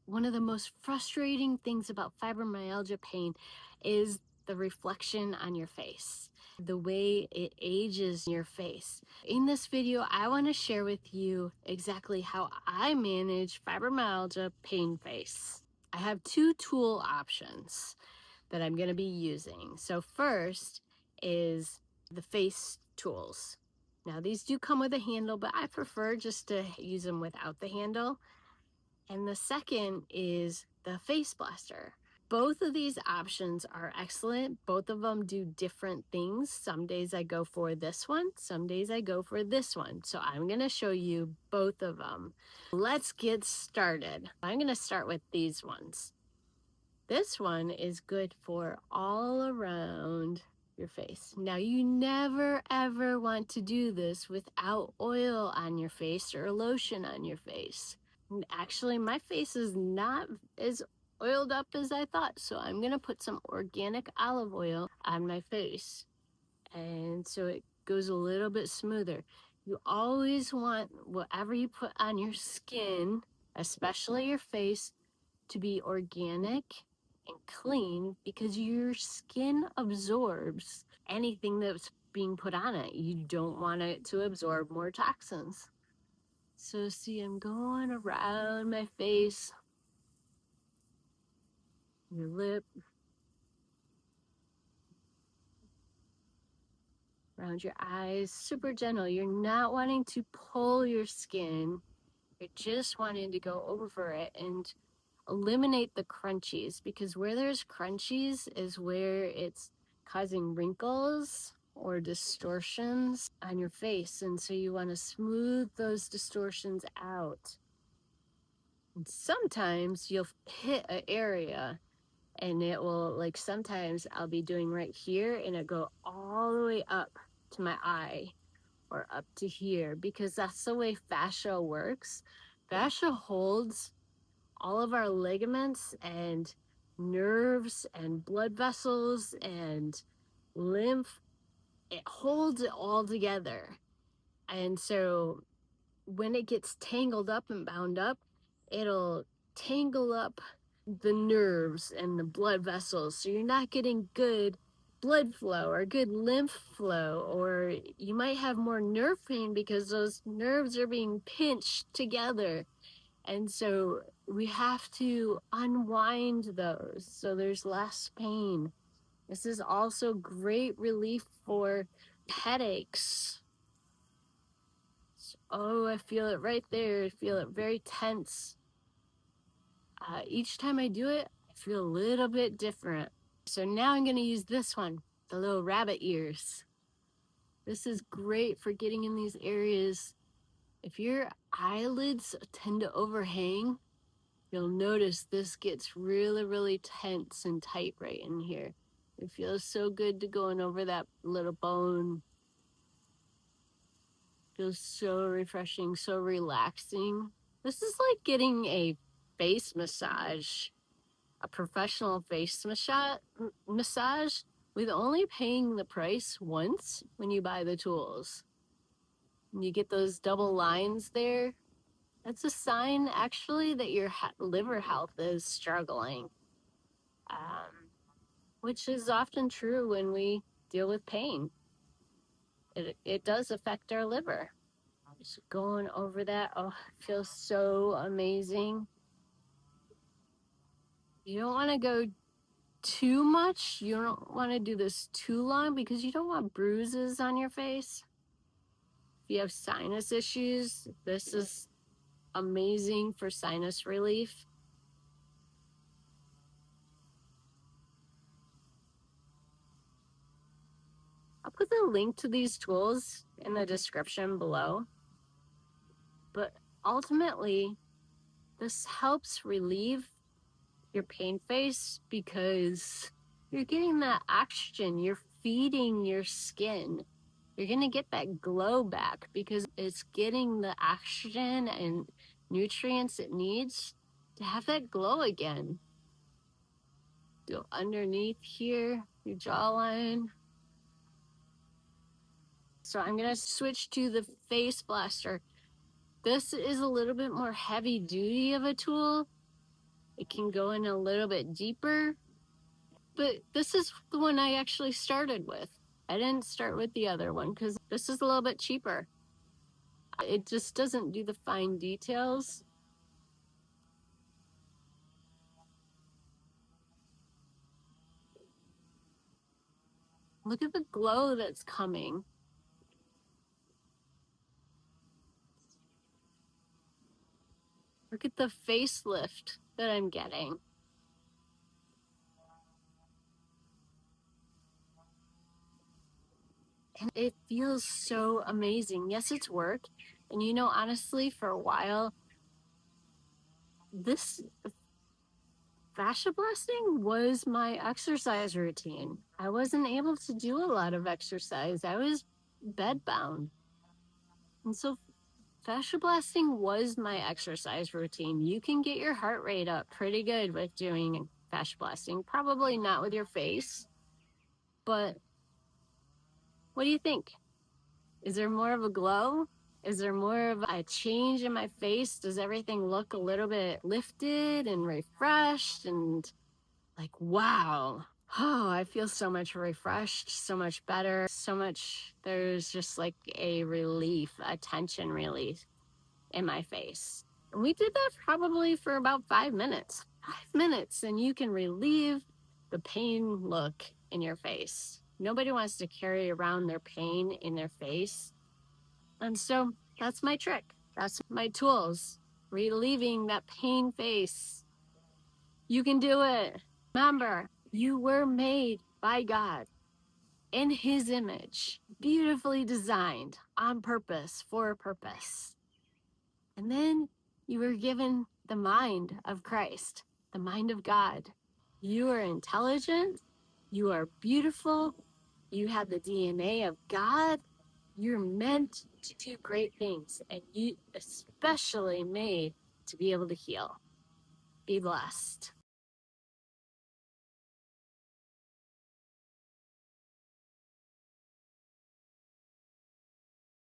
one of the most frustrating things about fibromyalgia pain is the reflection on your face, the way it ages your face. In this video, I want to share with you exactly how I manage fibromyalgia pain face. I have two tool options that I'm going to be using. So first is the face tools. Now these do come with a handle, but I prefer just to use them without the handle. And the second is the face blaster. Both of these options are excellent. Both of them do different things. Some days I go for this one, some days I go for this one. So I'm going to show you both of them. Let's get started. I'm going to start with these ones. This one is good for all around your face. Now, you never ever want to do this without oil on your face or lotion on your face. And actually, my face is not as oiled up as I thought, so I'm gonna put some organic olive oil on my face, and so it goes a little bit smoother. You always want whatever you put on your skin, especially your face, to be organic and clean, because your skin absorbs anything that's being put on it. You don't want it to absorb more toxins. So see, I'm going around my face, your lip, around your eyes, super gentle. You're not wanting to pull your skin. You're just wanting to go over it and eliminate the crunchies, because where there's crunchies is where it's causing wrinkles or distortions on your face. And so you want to smooth those distortions out. And sometimes you'll hit an area and it will, like, sometimes I'll be doing right here and it go all the way up to my eye or up to here, because that's the way fascia works. Fascia holds all of our ligaments and nerves and blood vessels and lymph. It holds it all together. And so when it gets tangled up and bound up, it'll tangle up the nerves and the blood vessels. So you're not getting good blood flow or good lymph flow, or you might have more nerve pain because those nerves are being pinched together. And so we have to unwind those so there's less pain. This is also great relief for headaches. Oh, I feel it right there. I feel it very tense. Each time I do it, I feel a little bit different. So now I'm going to use this one, the little rabbit ears. This is great for getting in these areas. If your eyelids tend to overhang, you'll notice this gets really, really tense and tight right in here. It feels so good to going over that little bone. Feels so refreshing, so relaxing. This is like getting a face massage, a professional face massage with only paying the price once when you buy the tools. And you get those double lines there. That's a sign, actually, that your liver health is struggling, which is often true when we deal with pain. It does affect our liver. Just going over that, oh, it feels so amazing. You don't want to go too much. You don't want to do this too long because you don't want bruises on your face. If you have sinus issues, this is amazing for sinus relief. I'll put the link to these tools in the description below. But ultimately, this helps relieve your pain face because you're getting that oxygen, you're feeding your skin. You're going to get that glow back because it's getting the oxygen and nutrients it needs to have that glow again. Go underneath here, your jawline. So I'm going to switch to the face blaster. This is a little bit more heavy duty of a tool. It can go in a little bit deeper, but this is the one I actually started with. I didn't start with the other one because this is a little bit cheaper. It just doesn't do the fine details. Look at the glow that's coming. Look at the facelift that I'm getting. And it feels so amazing. Yes, it's work. And you know, honestly, for a while, this fascia blasting was my exercise routine. I wasn't able to do a lot of exercise. I was bedbound. And so fascia blasting was my exercise routine. You can get your heart rate up pretty good with doing fascia blasting. Probably not with your face, but what do you think? Is there more of a glow? Is there more of a change in my face? Does everything look a little bit lifted and refreshed and like, wow? Oh, I feel so much refreshed, so much better, so much. There's just like a relief, a tension release in my face. We did that probably for about 5 minutes. 5 minutes, and you can relieve the pain look in your face. Nobody wants to carry around their pain in their face. And so that's my trick. That's my tools. Relieving that pain face. You can do it. Remember, you were made by God in His image, beautifully designed on purpose, for a purpose. And then you were given the mind of Christ, the mind of God. You are intelligent. You are beautiful. You have the DNA of God. You're meant to do great things, and you especially made to be able to heal. Be blessed.